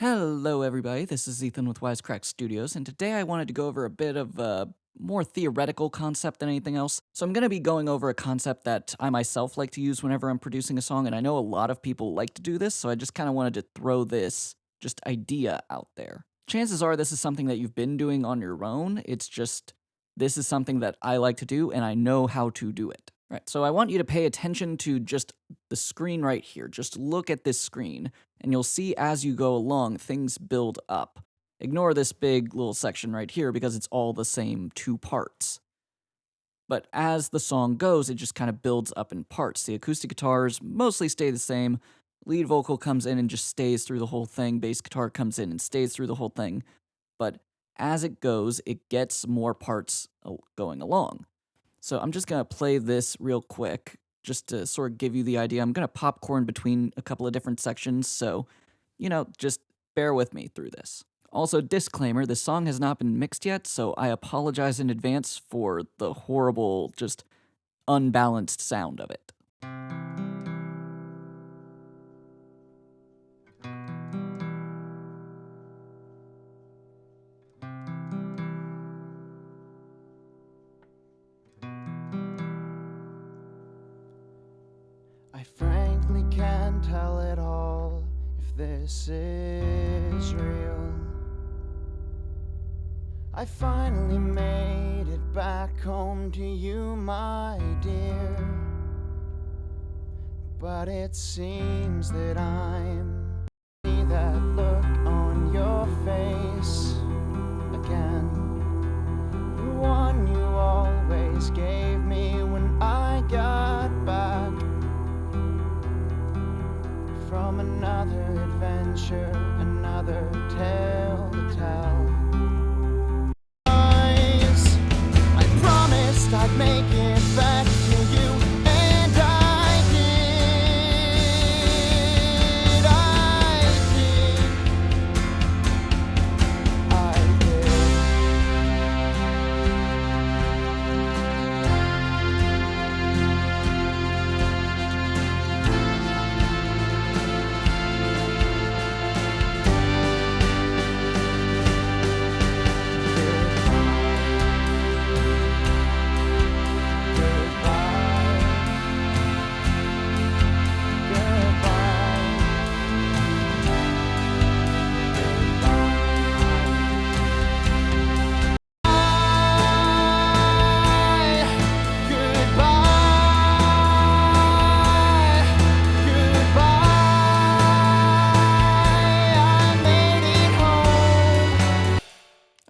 Hello, everybody. This is Ethan with WiseCrack Studios, and today I wanted to go over a bit of a more theoretical concept than anything else. So, I'm going to be going over a concept that I myself like to use whenever I'm producing a song, and I know a lot of people like to do this, so I just kind of wanted to throw this just idea out there. Chances are this is something that you've been doing on your own. It's just this is something that I like to do, and I know how to do it. Right, so I want you to pay attention to just the screen right here. Just look at this screen and you'll see as you go along, things build up. Ignore this big little section right here because it's all the same two parts. But as the song goes, it just kind of builds up in parts. The acoustic guitars mostly stay the same. Lead vocal comes in and just stays through the whole thing. Bass guitar comes in and stays through the whole thing. But as it goes, it gets more parts going along. So I'm just going to play this real quick just to sort of give you the idea. I'm going to popcorn between a couple of different sections, so, just bear with me through this. Also, disclaimer, this song has not been mixed yet, so I apologize in advance for the horrible, just unbalanced sound of it. I frankly can't tell it all if this is real. I finally made it back home to you, my dear. But it seems that I'm that look on your face again. The one you always gave me when I got back from another adventure, another tale to tell. I promised I'd make it back to you, and I did. I did.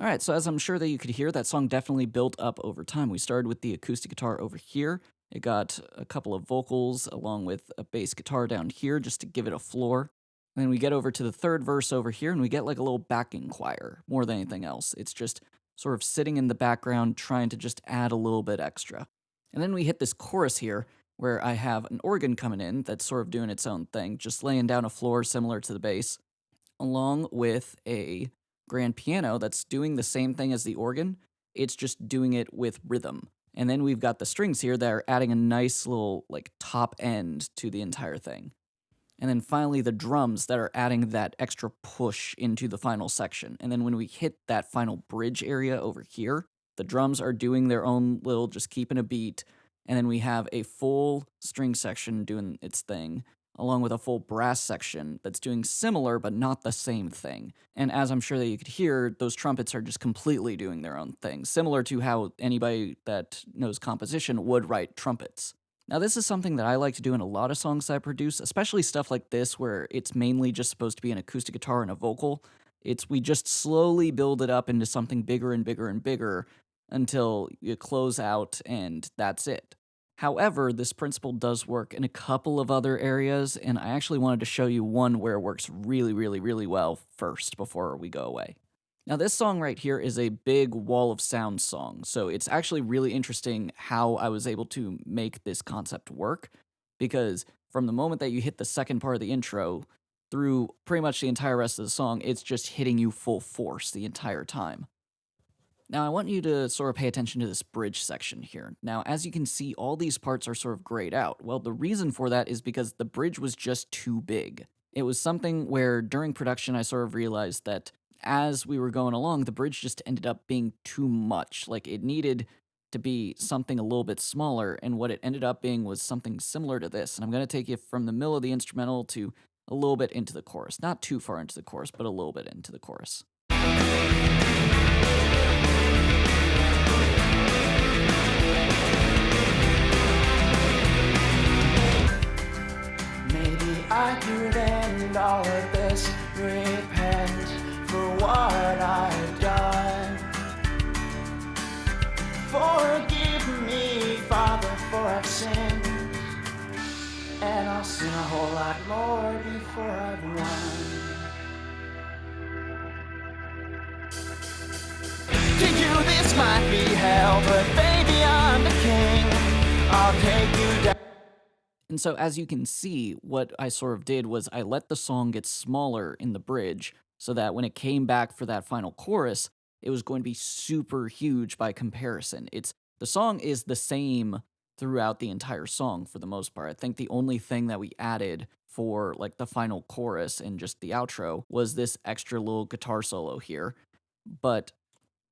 Alright, so as I'm sure that you could hear, that song definitely built up over time. We started with the acoustic guitar over here. It got a couple of vocals along with a bass guitar down here just to give it a floor. And then we get over to the third verse over here and we get like a little backing choir more than anything else. It's just sort of sitting in the background trying to just add a little bit extra. And then we hit this chorus here where I have an organ coming in that's sort of doing its own thing, just laying down a floor similar to the bass, along with a grand piano that's doing the same thing as the organ. It's just doing it with rhythm. And then we've got the strings here that are adding a nice little like top end to the entire thing. And then finally the drums that are adding that extra push into the final section. And then when we hit that final bridge area over here, the drums are doing their own little, just keeping a beat. And then we have a full string section doing its thing, along with a full brass section that's doing similar but not the same thing. And as I'm sure that you could hear, those trumpets are just completely doing their own thing, similar to how anybody that knows composition would write trumpets. Now, this is something that I like to do in a lot of songs that I produce, especially stuff like this where it's mainly just supposed to be an acoustic guitar and a vocal. We just slowly build it up into something bigger and bigger and bigger until you close out and that's it. However, this principle does work in a couple of other areas, and I actually wanted to show you one where it works really, really, really well first before we go away. Now, this song right here is a big wall of sound song, so it's actually really interesting how I was able to make this concept work, because from the moment that you hit the second part of the intro through pretty much the entire rest of the song, it's just hitting you full force the entire time. Now, I want you to sort of pay attention to this bridge section here. Now, as you can see, all these parts are sort of grayed out. Well, the reason for that is because the bridge was just too big. It was something where during production, I sort of realized that as we were going along, the bridge just ended up being too much. Like it needed to be something a little bit smaller. And what it ended up being was something similar to this. And I'm going to take you from the middle of the instrumental to a little bit into the chorus. Not too far into the chorus, but a little bit into the chorus. Maybe I could end all of this, repent for what I've done. Forgive me, Father, for I've sinned, and I'll sin a whole lot more before I've won. To do this might be hell, but baby, I'm the king. I'll take you down. And so, as you can see, what I sort of did was I let the song get smaller in the bridge so that when it came back for that final chorus, it was going to be super huge by comparison. The song is the same throughout the entire song for the most part. I think the only thing that we added for like the final chorus and just the outro was this extra little guitar solo here. But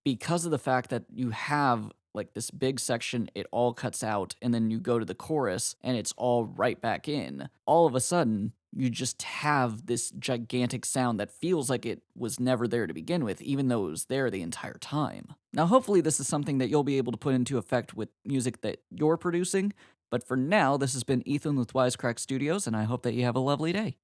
because of the fact that you have like this big section, it all cuts out, and then you go to the chorus and it's all right back in. All of a sudden, you just have this gigantic sound that feels like it was never there to begin with, even though it was there the entire time. Now, hopefully, this is something that you'll be able to put into effect with music that you're producing. But for now, this has been Ethan with WiseCrack Studios, and I hope that you have a lovely day.